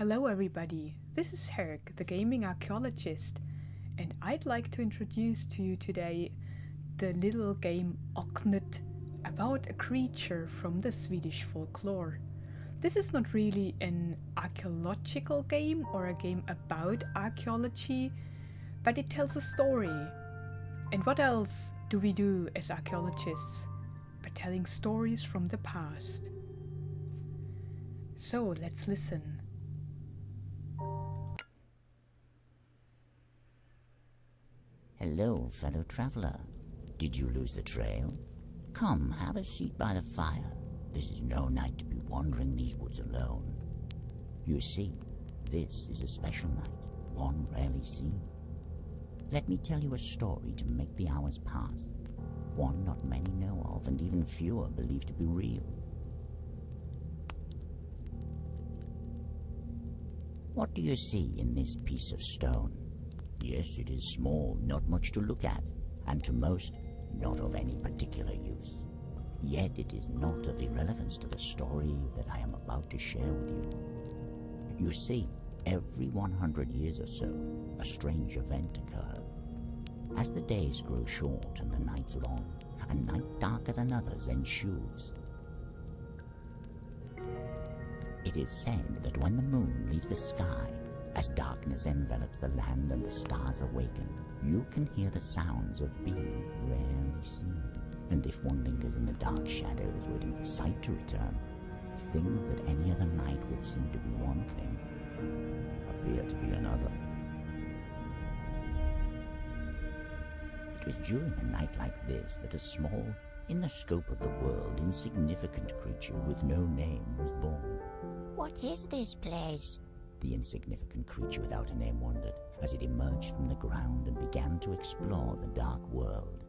Hello everybody, this is Herc, the gaming archaeologist, and I'd like to introduce to you today the little game Oknytt, about a creature from the Swedish folklore. This is not really an archaeological game or a game about archaeology, but it tells a story. And what else do we do as archaeologists but telling stories from the past? So let's listen. Hello, fellow traveler. Did you lose the trail? Come, have a seat by the fire. This is no night to be wandering these woods alone. You see, this is a special night, one rarely seen. Let me tell you a story to make the hours pass, one not many know of and even fewer believe to be real. What do you see in this piece of stone? Yes, it is small, not much to look at, and to most, not of any particular use. Yet it is not of irrelevance to the story that I am about to share with you. You see, every 100 years or so, a strange event occurs. As the days grow short and the nights long, a night darker than others ensues. It is said that when the moon leaves the sky, as darkness envelops the land and the stars awaken, you can hear the sounds of being rarely seen. And if one lingers in the dark shadows waiting for sight to return, things that any other night would seem to be one thing appear to be another. It was during a night like this that a small, in the scope of the world, insignificant creature with no name was born. What is this place? The insignificant creature without a name wondered as it emerged from the ground and began to explore the dark world.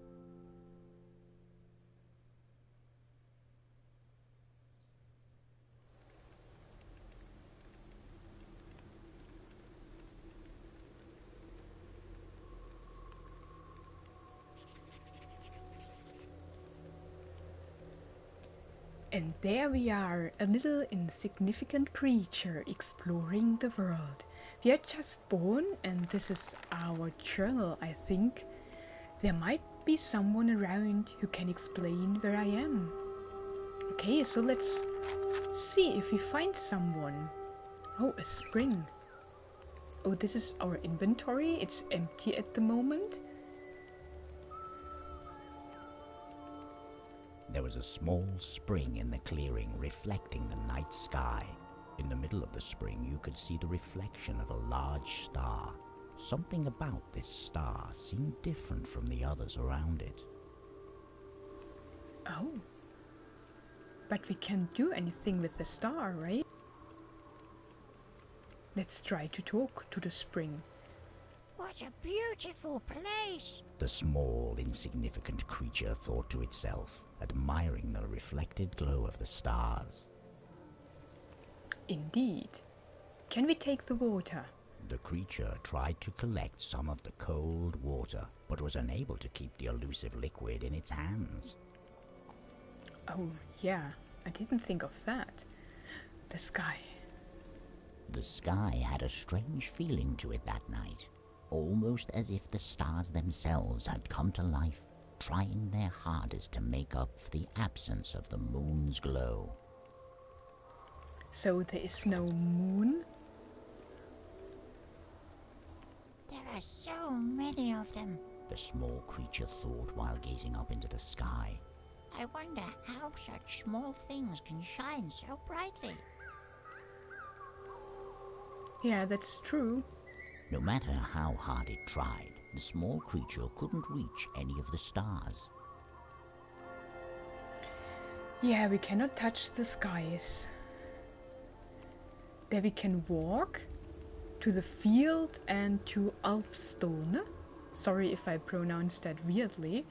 And there we are, a little insignificant creature exploring the world. We are just born, and this is our journal, I think. There might be someone around who can explain where I am. Okay, so let's see if we find someone. Oh, a spring. Oh, this is our inventory. It's empty at the moment. There was a small spring in the clearing reflecting the night sky. In the middle of the spring you could see the reflection of a large star. Something about this star seemed different from the others around it. Oh. But we can't do anything with the star, right? Let's try to talk to the spring. What a beautiful place! The small, insignificant creature thought to itself, admiring the reflected glow of the stars. Indeed. Can we take the water? The creature tried to collect some of the cold water, but was unable to keep the elusive liquid in its hands. Oh, yeah, I didn't think of that. The sky. The sky had a strange feeling to it that night, almost as if the stars themselves had come to life, trying their hardest to make up for the absence of the moon's glow. So there is no moon? There are so many of them. The small creature thought while gazing up into the sky. I wonder how such small things can shine so brightly. Yeah, that's true. No matter how hard it tried, the small creature couldn't reach any of the stars. Yeah, we cannot touch the skies. There we can walk to the field and to Alfstone. Sorry if I pronounced that weirdly.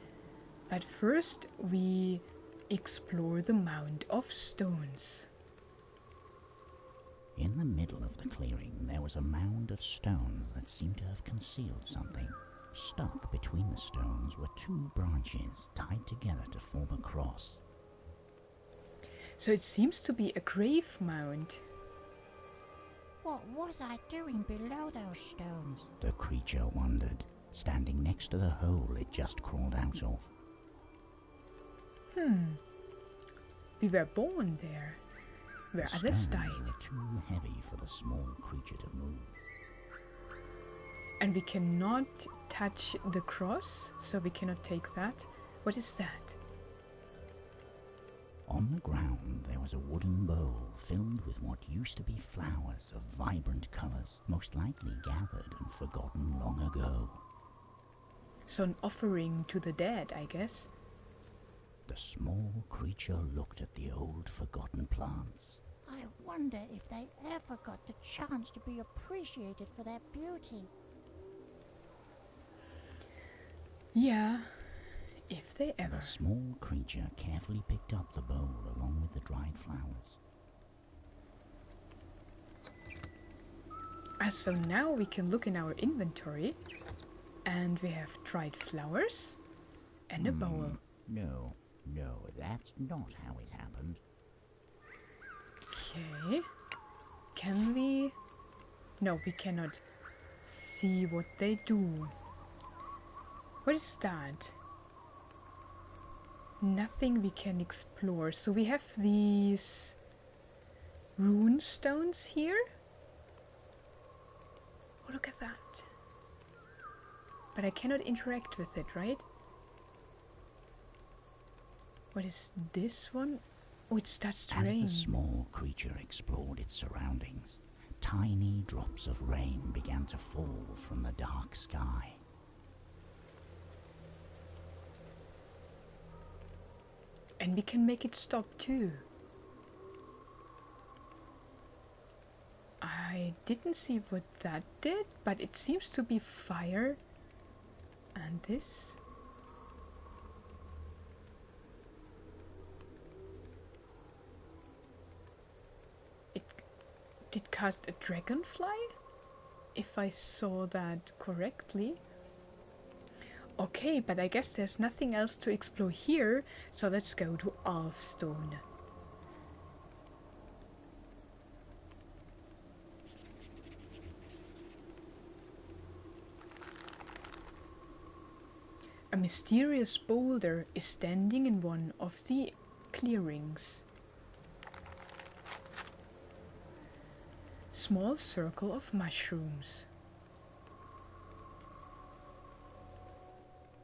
But first we explore the Mound of Stones. In the middle of the clearing there was a mound of stones that seemed to have concealed something. Stuck between the stones were two branches tied together to form a cross. So it seems to be a grave mound. What was I doing below those stones? The creature wondered, standing next to the hole it just crawled out of. We were born there, where The others stones died. were too heavy for the small creature to move. And we cannot touch the cross, so we cannot take that. What is that? On the ground there was a wooden bowl filled with what used to be flowers of vibrant colours, most likely gathered and forgotten long ago. So an offering to the dead, I guess. The small creature looked at the old forgotten plants. I wonder if they ever got the chance to be appreciated for their beauty. Yeah, if they ever. The small creature carefully picked up the bowl along with the dried flowers. So now we can look in our inventory, and we have dried flowers and a bowl. No, that's not how it happened. Okay. Can we? No, we cannot see what they do. What is that? Nothing we can explore. So we have these rune stones here. Oh, look at that. But I cannot interact with it, right? What is this one? Oh, it starts to As rain. the small creature explored its surroundings, tiny drops of rain began to fall from the dark sky. And we can make it stop too. I didn't see what that did, but it seems to be fire. And this? It did cast a dragonfly? If I saw that correctly. Okay, but I guess there's nothing else to explore here, so let's go to Alvstone. A mysterious boulder is standing in one of the clearings. Small circle of mushrooms.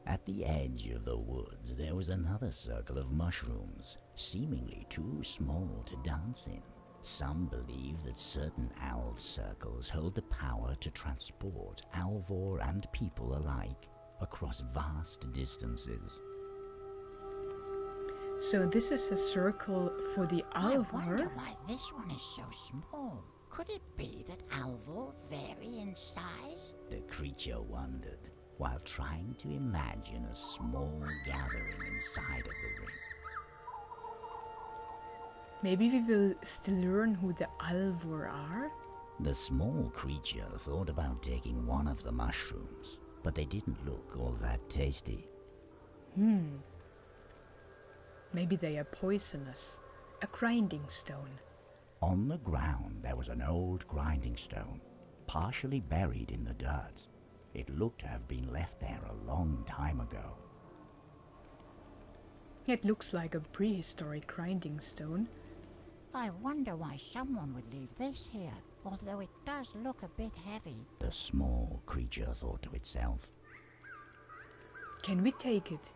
At the edge of the woods there was another circle of mushrooms, seemingly too small to dance in. Some believe that certain alv circles hold the power to transport alvor and people alike across vast distances. So this is a circle for the I wonder alvor. why this one is so small. Could it be that alvor vary in size? The creature wondered, while trying to imagine a small gathering inside of the ring. Maybe we will still learn who the alvor are. The small creature thought about taking one of the mushrooms, but they didn't look all that tasty. Maybe they are poisonous. A grinding stone. On the ground there was an old grinding stone, partially buried in the dirt. It looked to have been left there a long time ago. It looks like a prehistoric grinding stone. I wonder why someone would leave this here, although it does look a bit heavy. The small creature thought to itself. Can we take it?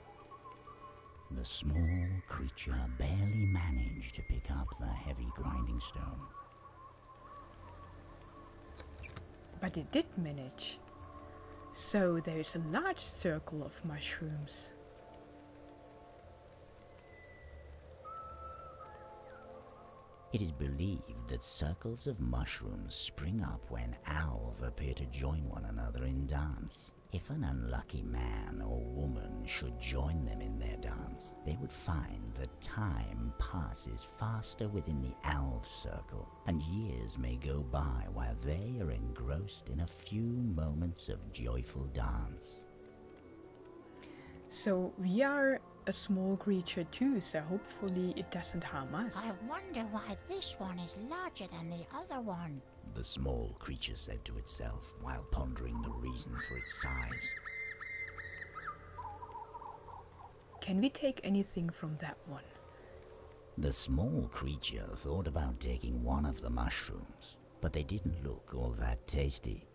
The small creature barely managed to pick up the heavy grinding stone. But it did manage. So there is a large circle of mushrooms. It is believed that circles of mushrooms spring up when alv appear to join one another in dance. If an unlucky man or woman should join them in their dance, they would find that time passes faster within the alv circle, and years may go by while they are engrossed in a few moments of joyful dance. So we are a small creature too, so hopefully it doesn't harm us. I wonder why this one is larger than the other one. the small creature said to itself while pondering the reason for its size. Can we take anything from that one? The small creature thought about taking one of the mushrooms, but they didn't look all that tasty.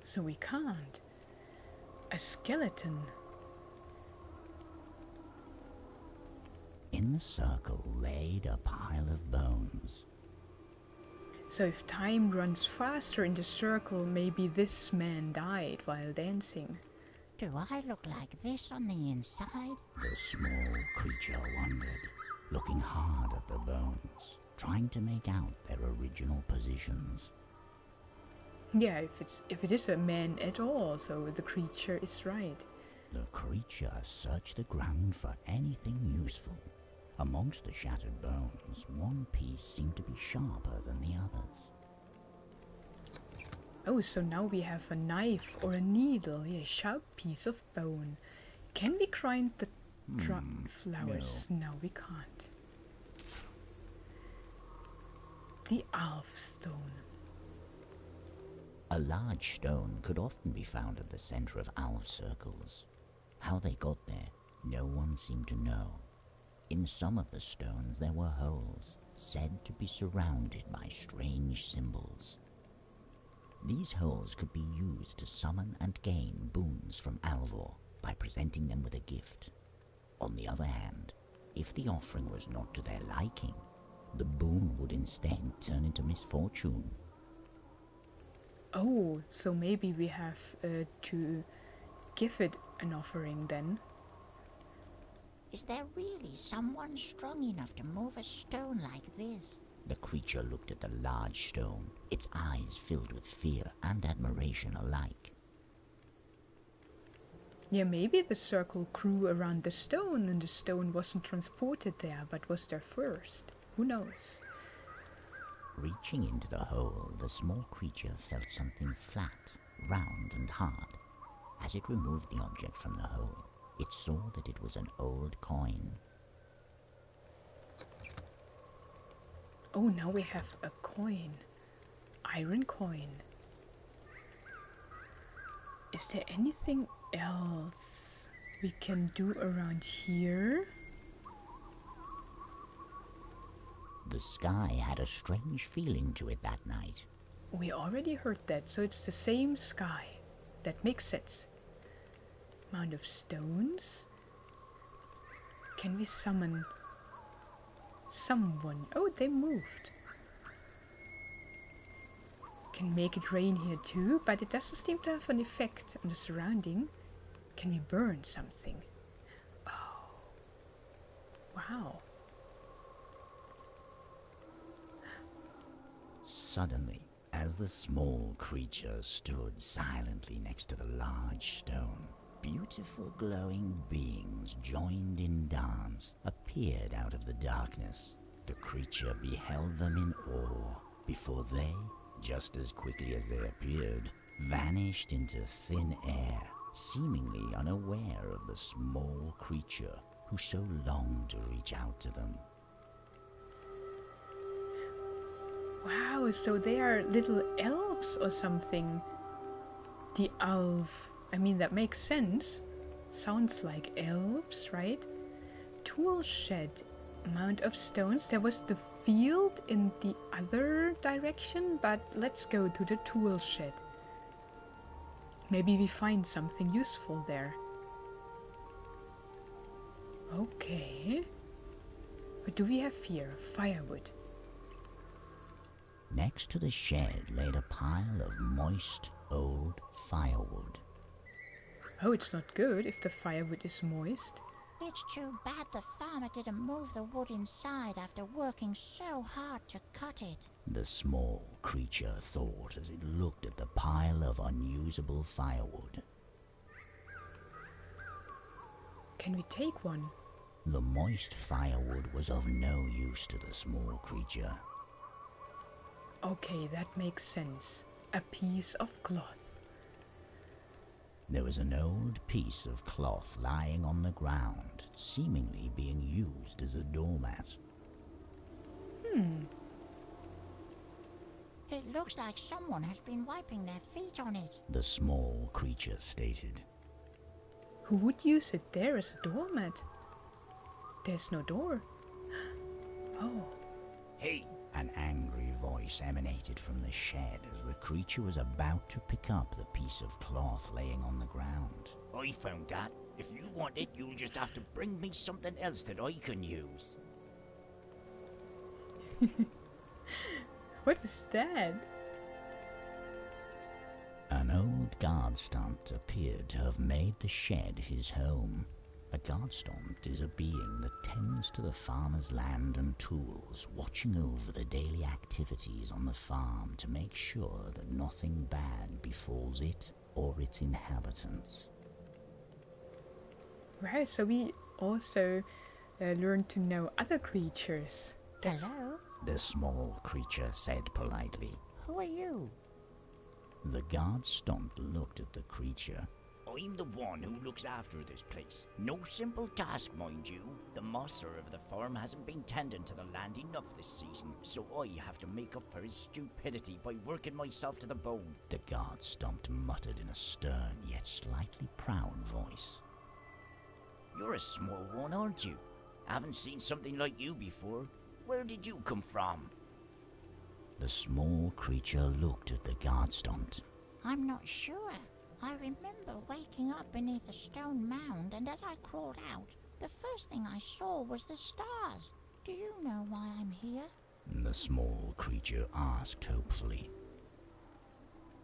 So we can't. A skeleton. In the circle laid a pile of bones. So if time runs faster in the circle, maybe this man died while dancing. Do I look like this on the inside? The small creature wondered, looking hard at the bones, trying to make out their original positions. Yeah, if it is a man at all, so the creature is right. The creature searched the ground for anything useful. Amongst the shattered bones, one piece seemed to be sharper than the others. Oh, so now we have a knife or a needle, a sharp piece of bone. Can we grind the flowers? No, we can't. The alva stone. A large stone could often be found at the center of alva circles. How they got there, no one seemed to know. In some of the stones there were holes, said to be surrounded by strange symbols. These holes could be used to summon and gain boons from Alvor by presenting them with a gift. On the other hand, if the offering was not to their liking, the boon would instead turn into misfortune. Oh, so maybe we have to give it an offering then. Is there really someone strong enough to move a stone like this? The creature looked at the large stone, its eyes filled with fear and admiration alike. Yeah, maybe the circle grew around the stone and the stone wasn't transported there, but was there first. Who knows? Reaching into the hole, the small creature felt something flat, round and hard. As it removed the object from the hole, it saw that it was an old coin. Oh, now we have a coin. Iron coin. Is there anything else we can do around here? The sky had a strange feeling to it that night. We already heard that, so it's the same sky. That makes sense. Mound of stones. Can we summon someone? Oh, they moved. Can make it rain here too, but it doesn't seem to have an effect on the surrounding. Can we burn something? Oh. Wow. Suddenly, as the small creature stood silently next to the large stone, beautiful glowing beings joined in dance appeared out of the darkness. The creature beheld them in awe before they, just as quickly as they appeared, vanished into thin air, seemingly unaware of the small creature who so longed to reach out to them. Wow, so they are little elves or something. The alv. I mean, that makes sense. Sounds like elves, right? Tool shed. Amount of stones. There was the field in the other direction, but let's go to the tool shed. Maybe we find something useful there. Okay. What do we have here? Firewood. Next to the shed laid a pile of moist, old firewood. Oh, it's not good if the firewood is moist. It's too bad the farmer didn't move the wood inside after working so hard to cut it. The small creature thought as it looked at the pile of unusable firewood. Can we take one? The moist firewood was of no use to the small creature. Okay, that makes sense. A piece of cloth. There was an old piece of cloth lying on the ground, seemingly being used as a doormat. It looks like someone has been wiping their feet on it. the small creature stated. Who would use it there as a doormat? There's no door. Oh, Hey! An angry voice emanated from the shed as the creature was about to pick up the piece of cloth laying on the ground. I found that. If you want it, you'll just have to bring me something else that I can use. what is that? An old guard stump appeared to have made the shed his home. A guard stump is a being that tends to the farmer's land and tools, watching over the daily activities on the farm to make sure that nothing bad befalls it or its inhabitants. Right, so we also learn to know other creatures. Hello? The small creature said politely. Who are you? The guard stump looked at the creature. I'm the one who looks after this place. No simple task, mind you. The master of the farm hasn't been tending to the land enough this season, so I have to make up for his stupidity by working myself to the bone. The guard stump muttered in a stern yet slightly proud voice. You're a small one, aren't you? I haven't seen something like you before. Where did you come from? The small creature looked at the guard stump. I'm not sure. I remember waking up beneath a stone mound, and as I crawled out, the first thing I saw was the stars. Do you know why I'm here? The small creature asked hopefully.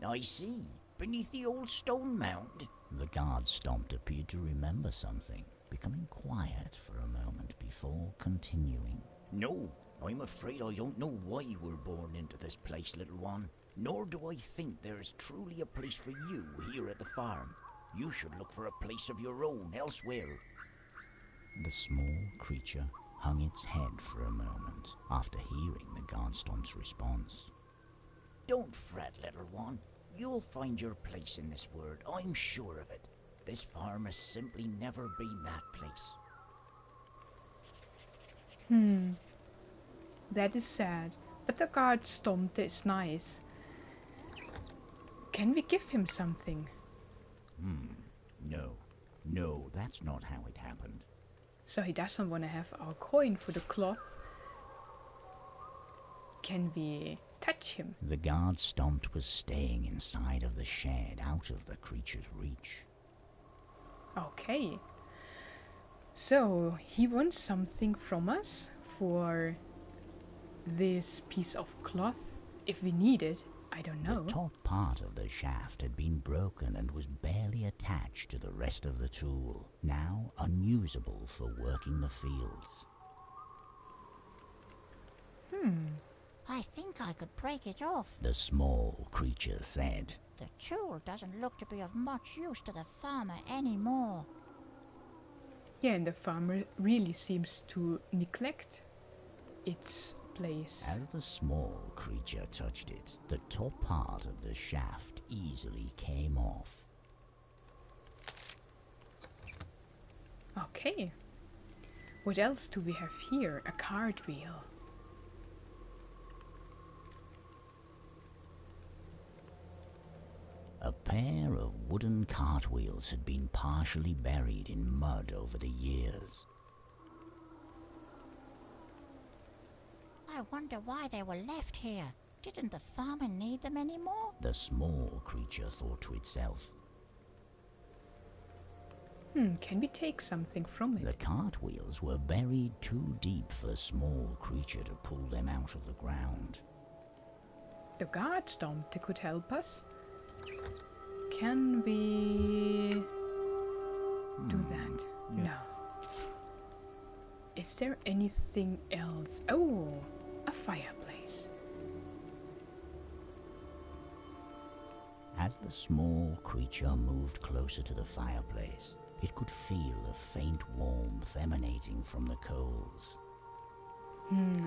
I see. Beneath the old stone mound. The guard stump appeared to remember something, becoming quiet for a moment before continuing. No, I'm afraid I don't know why you were born into this place, little one. Nor do I think there is truly a place for you here at the farm. You should look for a place of your own elsewhere. The small creature hung its head for a moment after hearing the guard stump's response. Don't fret, little one. You'll find your place in this world, I'm sure of it. This farm has simply never been that place. That is sad. But the guard stump is nice. Can we give him something? No, that's not how it happened. So he doesn't want to have our coin for the cloth. Can we touch him? The guard stump was staying inside of the shed, out of the creature's reach. Okay. So he wants something from us for this piece of cloth. If we need it, I don't know. The top part of the shaft had been broken and was barely attached to the rest of the tool, now unusable for working the fields. I think I could break it off. The small creature said. The tool doesn't look to be of much use to the farmer anymore. Yeah, and the farmer really seems to neglect its place. As the small creature touched it, the top part of the shaft easily came off. Okay. What else do we have here? A cartwheel. A pair of wooden cartwheels had been partially buried in mud over the years. I wonder why they were left here. Didn't the farmer need them anymore? The small creature thought to itself. Can we take something from The it? cartwheels were buried too deep for the small creature to pull them out of the ground. The guard stump could help us. Can we do that? No. Is there anything else? Oh, a fireplace. As the small creature moved closer to the fireplace, it could feel a faint warmth emanating from the coals.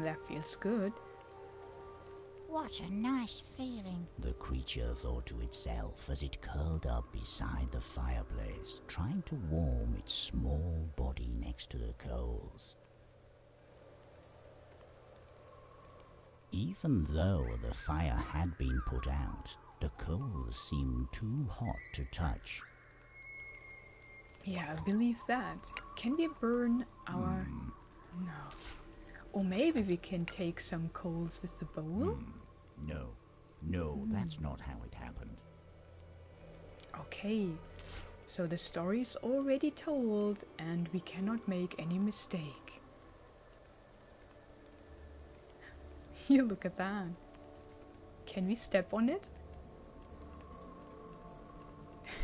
That feels good. What a nice feeling. The creature thought to itself as it curled up beside the fireplace, trying to warm its small body next to the coals. Even though the fire had been put out, the coals seemed too hot to touch. Yeah, I believe that. Can we burn our... No. Or maybe we can take some coals with the bowl? No, that's not how it happened. Okay, so the story is already told and we cannot make any mistake. You look at that. Can we step on it?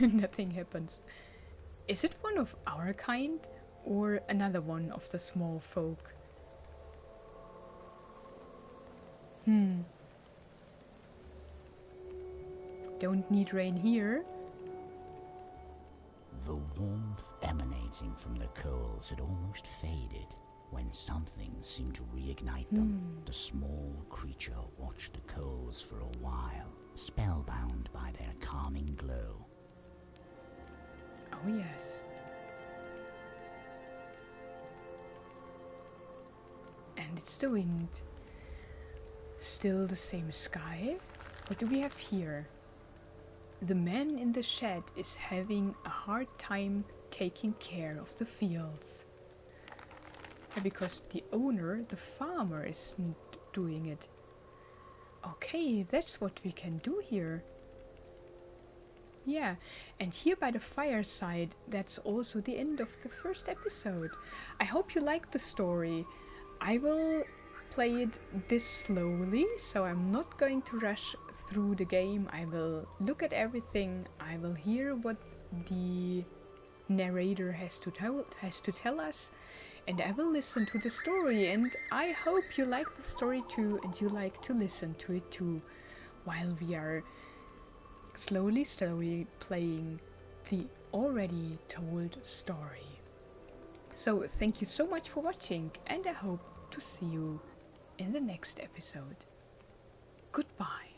Nothing happens. Is it one of our kind or another one of the small folk? Don't need rain here. The warmth emanating from the coals had almost faded when something seemed to reignite them. The small creature watched the coals for a while, spellbound by their calming glow. Oh yes. And it's the wind. Still the same sky. What do we have here? The man in the shed is having a hard time taking care of the fields. Because the owner, the farmer, isn't doing it. Okay, that's what we can do here. Yeah, and here by the fireside, that's also the end of the first episode. I hope you liked the story. I will play it this slowly, so I'm not going to rush through the game. I will look at everything. I will hear what the narrator has to tell us, and I will listen to the story. And I hope you like the story too, and you like to listen to it too, while we are slowly playing the already told story. So thank you so much for watching, and I hope to see you in the next episode. Goodbye.